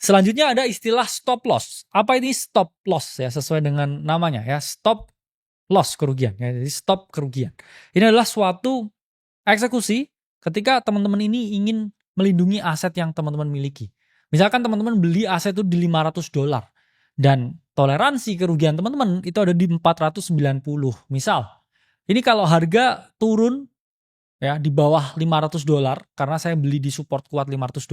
Selanjutnya ada istilah stop loss. Apa ini stop loss ya? Sesuai dengan namanya ya, stop loss kerugian ya. Jadi stop kerugian. Ini adalah suatu eksekusi ketika teman-teman ini ingin melindungi aset yang teman-teman miliki. Misalkan teman-teman beli aset itu di $500 dan toleransi kerugian teman-teman itu ada di 490. Misal, ini kalau harga turun ya di bawah $500 karena saya beli di support kuat $500.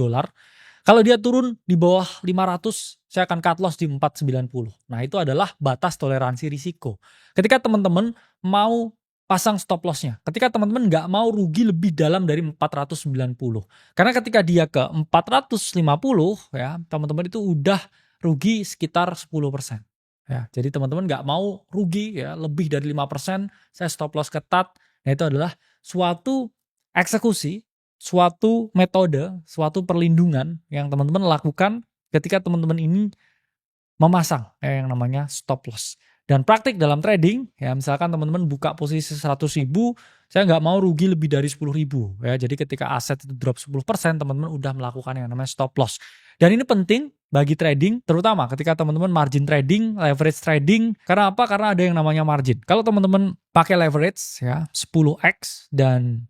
Kalau dia turun di bawah 500, saya akan cut loss di 490. Nah, itu adalah batas toleransi risiko. Ketika teman-teman mau pasang stop loss-nya, ketika teman-teman nggak mau rugi lebih dalam dari 490. Karena ketika dia ke 450 ya, teman-teman itu udah rugi sekitar 10%. Ya, jadi teman-teman nggak mau rugi ya lebih dari 5%, saya stop loss ketat. Nah, itu adalah suatu eksekusi, suatu metode, suatu perlindungan yang teman-teman lakukan ketika teman-teman ini memasang yang namanya stop loss. Dan praktik dalam trading, ya misalkan teman-teman buka posisi 100.000, saya nggak mau rugi lebih dari 10.000. Ya, jadi ketika aset itu drop 10%, teman-teman udah melakukan yang namanya stop loss. Dan ini penting bagi trading, terutama ketika teman-teman margin trading, leverage trading. Karena apa? Karena ada yang namanya margin. Kalau teman-teman pakai leverage ya 10x dan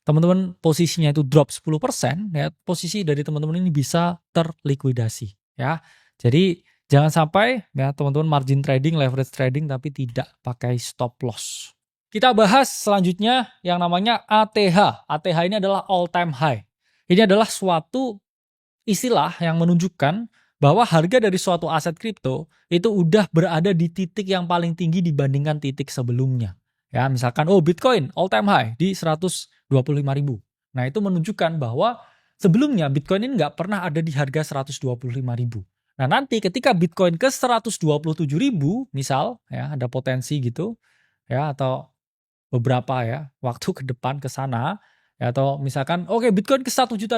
teman-teman posisinya itu drop 10%, ya posisi dari teman-teman ini bisa terlikuidasi ya. Jadi jangan sampai ya teman-teman margin trading, leverage trading tapi tidak pakai stop loss. Kita bahas selanjutnya yang namanya ATH. ATH ini adalah all time high. Ini adalah suatu istilah yang menunjukkan bahwa harga dari suatu aset kripto itu udah berada di titik yang paling tinggi dibandingkan titik sebelumnya. Ya, misalkan Bitcoin all time high di 125.000. Nah, itu menunjukkan bahwa sebelumnya Bitcoin ini nggak pernah ada di harga 125.000. Nah, nanti ketika Bitcoin ke 127.000, misal ya ada potensi gitu ya, atau beberapa ya waktu ke depan ke sana ya, atau misalkan Bitcoin ke $1 juta.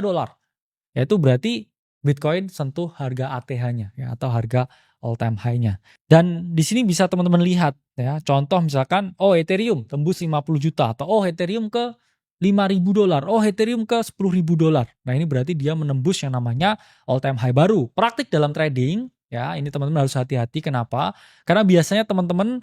Ya itu berarti Bitcoin sentuh harga ATH-nya ya, atau harga all time high-nya. Dan di sini bisa teman-teman lihat ya, contoh misalkan Ethereum tembus 50 juta atau Ethereum ke $5.000, Ethereum ke $10.000. Nah, ini berarti dia menembus yang namanya all time high baru. Praktik dalam trading ya, ini teman-teman harus hati-hati. Kenapa? Karena biasanya teman-teman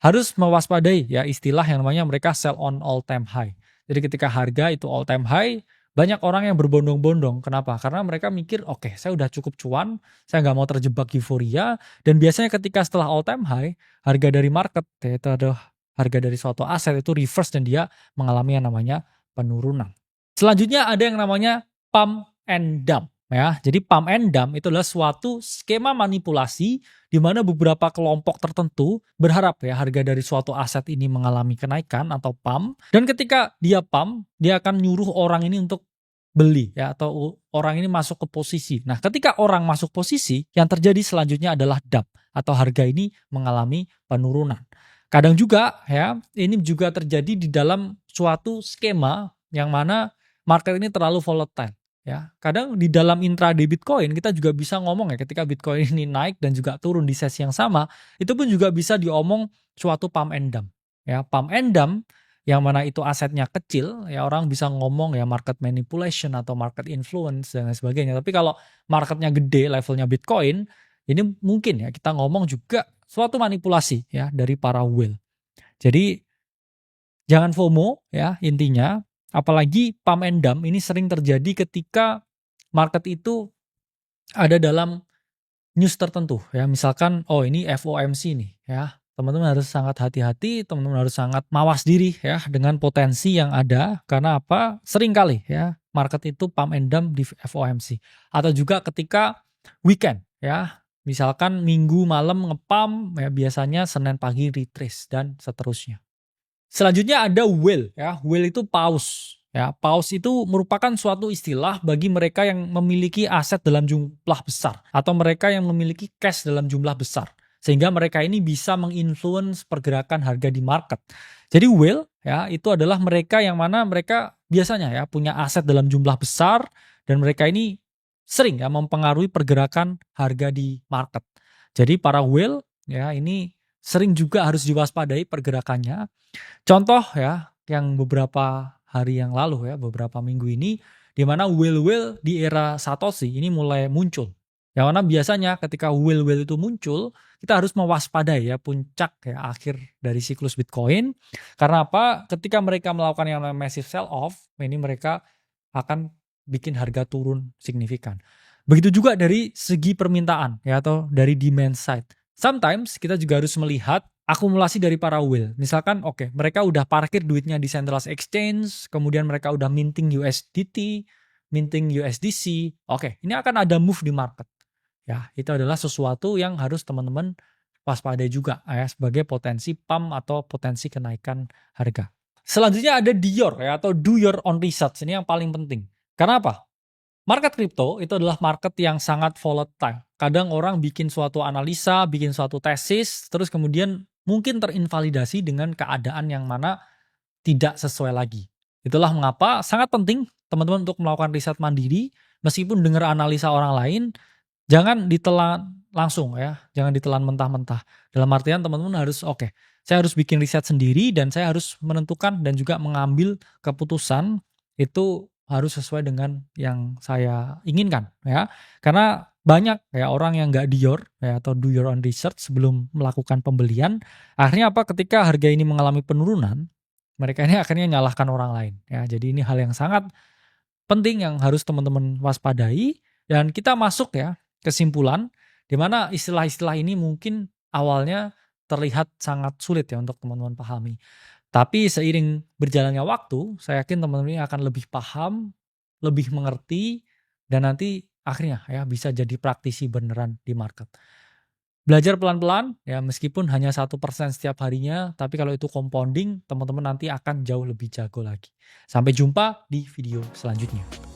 harus mewaspadai ya istilah yang namanya mereka sell on all time high. Jadi ketika harga itu all time high, banyak orang yang berbondong-bondong. Kenapa? Karena mereka mikir, oke, saya udah cukup cuan, saya nggak mau terjebak euforia. Dan biasanya ketika setelah all time high, harga dari market, yaitu adalah harga dari suatu aset itu reverse dan dia mengalami yang namanya penurunan. Selanjutnya ada yang namanya pump and dump. Ya, jadi pump and dump itu adalah suatu skema manipulasi di mana beberapa kelompok tertentu berharap ya harga dari suatu aset ini mengalami kenaikan atau pump, dan ketika dia pump, dia akan nyuruh orang ini untuk beli ya, atau orang ini masuk ke posisi. Nah, ketika orang masuk posisi, yang terjadi selanjutnya adalah dump atau harga ini mengalami penurunan. Kadang juga ya, ini juga terjadi di dalam suatu skema yang mana market ini terlalu volatile. Ya, kadang di dalam intraday Bitcoin kita juga bisa ngomong ya ketika Bitcoin ini naik dan juga turun di sesi yang sama, itu pun juga bisa diomong suatu pump and dump. Ya, pump and dump yang mana itu asetnya kecil, ya orang bisa ngomong ya market manipulation atau market influence dan lain sebagainya. Tapi kalau marketnya gede levelnya Bitcoin, ini mungkin ya kita ngomong juga suatu manipulasi ya dari para whale. Jadi jangan FOMO ya intinya. Apalagi pump and dump ini sering terjadi ketika market itu ada dalam news tertentu ya. Misalkan ini FOMC nih ya. Teman-teman harus sangat hati-hati, teman-teman harus sangat mawas diri ya dengan potensi yang ada. Karena apa? Sering kali ya market itu pump and dump di FOMC. Atau juga ketika weekend ya. Misalkan minggu malam ngepump ya, biasanya Senin pagi retrace dan seterusnya. Selanjutnya ada whale ya. Whale itu paus. Ya, paus itu merupakan suatu istilah bagi mereka yang memiliki aset dalam jumlah besar atau mereka yang memiliki cash dalam jumlah besar. Sehingga mereka ini bisa menginfluence pergerakan harga di market. Jadi whale ya itu adalah mereka yang mana mereka biasanya ya punya aset dalam jumlah besar dan mereka ini sering ya mempengaruhi pergerakan harga di market. Jadi para whale ya ini sering juga harus diwaspadai pergerakannya. Contoh ya, yang beberapa hari yang lalu ya, beberapa minggu ini, di mana whale-whale di era Satoshi ini mulai muncul. Yang mana biasanya ketika whale itu muncul, kita harus mewaspadai ya puncak ya akhir dari siklus Bitcoin. Karena apa? Ketika mereka melakukan yang namanya massive sell off, ini mereka akan bikin harga turun signifikan. Begitu juga dari segi permintaan ya atau dari demand side. Sometimes kita juga harus melihat akumulasi dari para whale. Misalkan oke, mereka udah parkir duitnya di centralized exchange, kemudian mereka udah minting USDT, minting USDC. Oke, ini akan ada move di market. Ya, itu adalah sesuatu yang harus teman-teman waspadai juga ya sebagai potensi pump atau potensi kenaikan harga. Selanjutnya ada Dior ya atau do your own research. Ini yang paling penting. Karena apa? Market crypto itu adalah market yang sangat volatile. Kadang orang bikin suatu analisa, bikin suatu tesis, terus kemudian mungkin terinvalidasi dengan keadaan yang mana tidak sesuai lagi. Itulah mengapa sangat penting teman-teman untuk melakukan riset mandiri, meskipun dengar analisa orang lain, jangan ditelan langsung ya, jangan ditelan mentah-mentah. Dalam artian teman-teman harus oke, saya harus bikin riset sendiri dan saya harus menentukan dan juga mengambil keputusan itu harus sesuai dengan yang saya inginkan ya. Karena banyak ya orang yang nggak dior ya atau do your own research sebelum melakukan pembelian. Akhirnya apa? Ketika harga ini mengalami penurunan, mereka ini akhirnya nyalahkan orang lain ya. Jadi ini hal yang sangat penting yang harus teman-teman waspadai dan kita masuk ya kesimpulan di mana istilah-istilah ini mungkin awalnya terlihat sangat sulit ya untuk teman-teman pahami. Tapi seiring berjalannya waktu, saya yakin teman-teman ini akan lebih paham, lebih mengerti, dan nanti akhirnya ya bisa jadi praktisi beneran di market. Belajar pelan-pelan, ya meskipun hanya 1% setiap harinya, tapi kalau itu compounding, teman-teman nanti akan jauh lebih jago lagi. Sampai jumpa di video selanjutnya.